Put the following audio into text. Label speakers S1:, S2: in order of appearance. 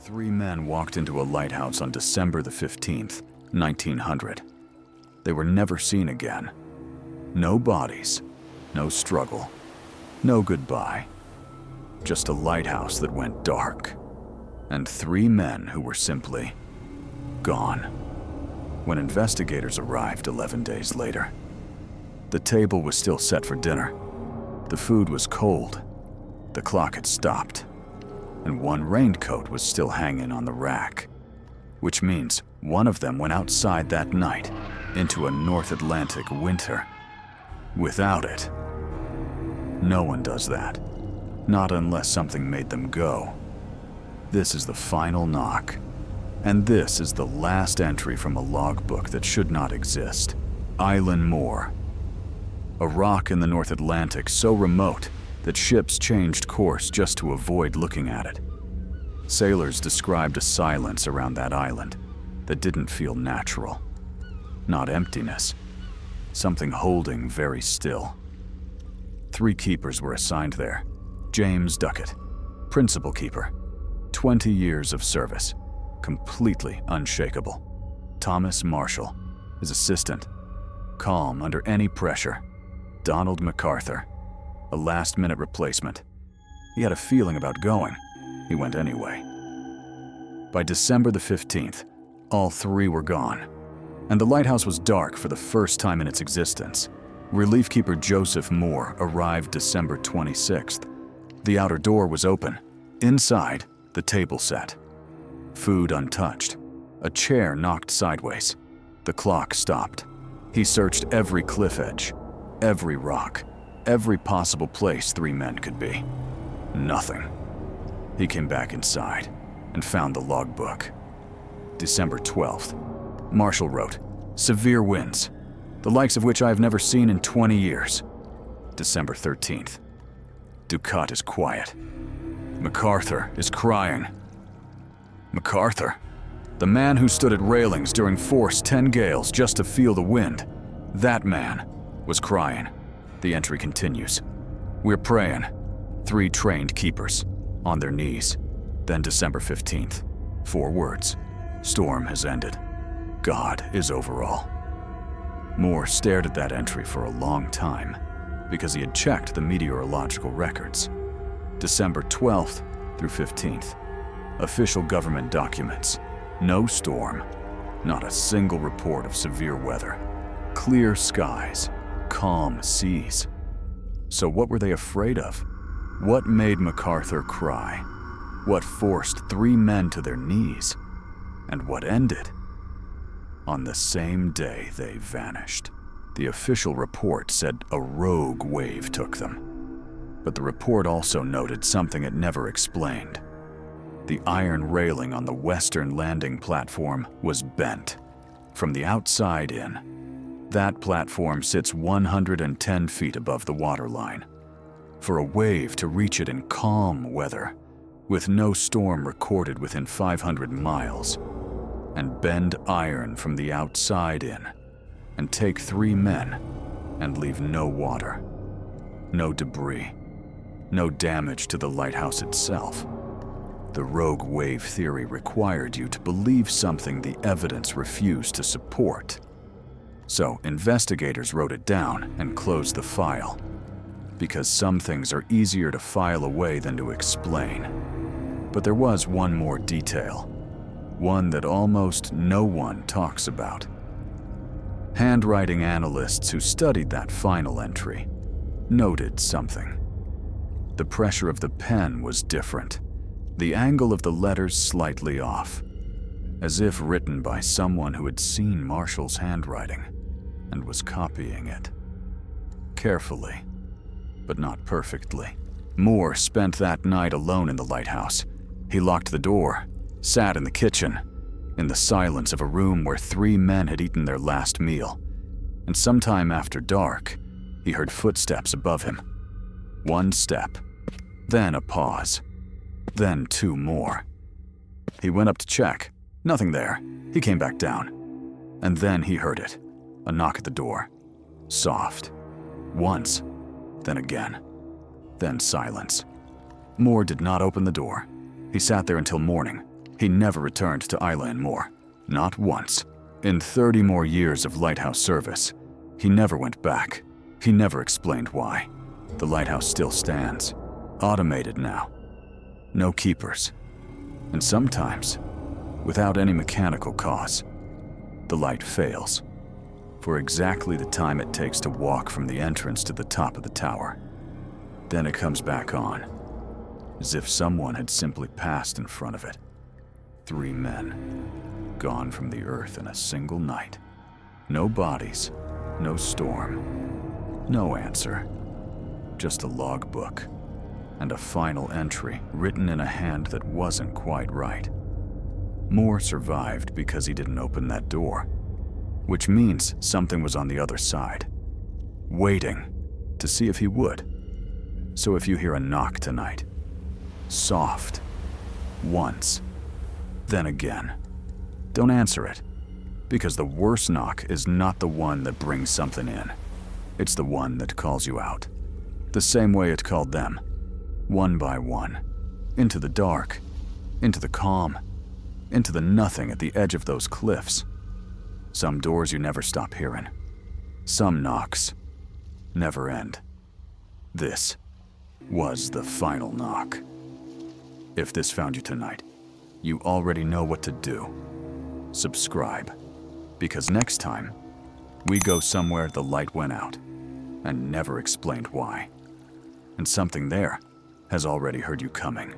S1: Three men walked into a lighthouse on December the 15th, 1900. They were never seen again. No bodies, no struggle, no goodbye. Just a lighthouse that went dark. And three men who were simply gone. When investigators arrived 11 days later, the table was still set for dinner. The food was cold. The clock had stopped. And one raincoat was still hanging on the rack. Which means one of them went outside that night into a North Atlantic winter. Without it. No one does that. Not unless something made them go. This is the final knock. And this is the last entry from a logbook that should not exist. Eilean Mòr. A rock in the North Atlantic so remote that ships changed course just to avoid looking at it. Sailors described a silence around that island that didn't feel natural. Not emptiness. Something holding very still. 3 keepers were assigned there. James Duckett, principal keeper. 20 years of service. Completely unshakable. Thomas Marshall, his assistant. Calm under any pressure. Donald MacArthur, a last-minute replacement. He had a feeling about going. He went anyway. By December the 15th, all 3 were gone, and the lighthouse was dark for the first time in its existence. Relief keeper Joseph Moore arrived December 26th. The outer door was open. Inside, the table set. Food untouched. A chair knocked sideways. The clock stopped. He searched every cliff edge, every rock, every possible place 3 men could be. Nothing. He came back inside and found the logbook. December 12th. Marshall wrote, "Severe winds, the likes of which I have never seen in 20 years. December 13th. Ducat is quiet. MacArthur is crying. MacArthur, the man who stood at railings during force 10 gales just to feel the wind, that man was crying." The entry continues. "We're praying. 3 trained keepers, on their knees." Then December 15th, 4 words. "Storm has ended. God is over all." Moore stared at that entry for a long time because he had checked the meteorological records. December 12th through 15th. Official government documents. No storm. Not a single report of severe weather. Clear skies. Calm seas. So what were they afraid of? What made MacArthur cry? What forced 3 men to their knees? And what ended? On the same day they vanished. The official report said a rogue wave took them. But the report also noted something it never explained. The iron railing on the western landing platform was bent, from the outside in. That platform sits 110 feet above the waterline. For a wave to reach it in calm weather, with no storm recorded within 500 miles, and bend iron from the outside in, and take 3 men, and leave no water, no debris, no damage to the lighthouse itself. The rogue wave theory required you to believe something the evidence refused to support. So investigators wrote it down and closed the file, because some things are easier to file away than to explain. But there was one more detail, one that almost no one talks about. Handwriting analysts who studied that final entry noted something. The pressure of the pen was different. The angle of the letters slightly off, as if written by someone who had seen Marshall's handwriting and was copying it. Carefully, but not perfectly. Moore spent that night alone in the lighthouse. He locked the door, sat in the kitchen, in the silence of a room where 3 men had eaten their last meal, and sometime after dark, he heard footsteps above him. 1 step, then a pause. Then 2 more. He went up to check. Nothing there. He came back down. And then he heard it. A knock at the door. Soft. Once. Then again. Then silence. Moore did not open the door. He sat there until morning, He never returned to Eilean Mòr, not once. In 30 more years of lighthouse service, he never went back. He never explained why. The lighthouse still stands, automated now. No keepers. And sometimes, without any mechanical cause, the light fails for exactly the time it takes to walk from the entrance to the top of the tower. Then it comes back on, as if someone had simply passed in front of it. 3 men, gone from the earth in a single night. No bodies, no storm, no answer. Just a logbook and a final entry written in a hand that wasn't quite right. Mòr survived because he didn't open that door, which means something was on the other side, waiting to see if he would. So if you hear a knock tonight, soft, once, then again, don't answer it, because the worst knock is not the one that brings something in. It's the one that calls you out, the same way it called them, one by one, into the dark, into the calm, into the nothing at the edge of those cliffs. Some doors you never stop hearing. Some knocks never end. This was the final knock. If this found you tonight, you already know what to do. Subscribe, because next time, we go somewhere the light went out and never explained why. And something there has already heard you coming.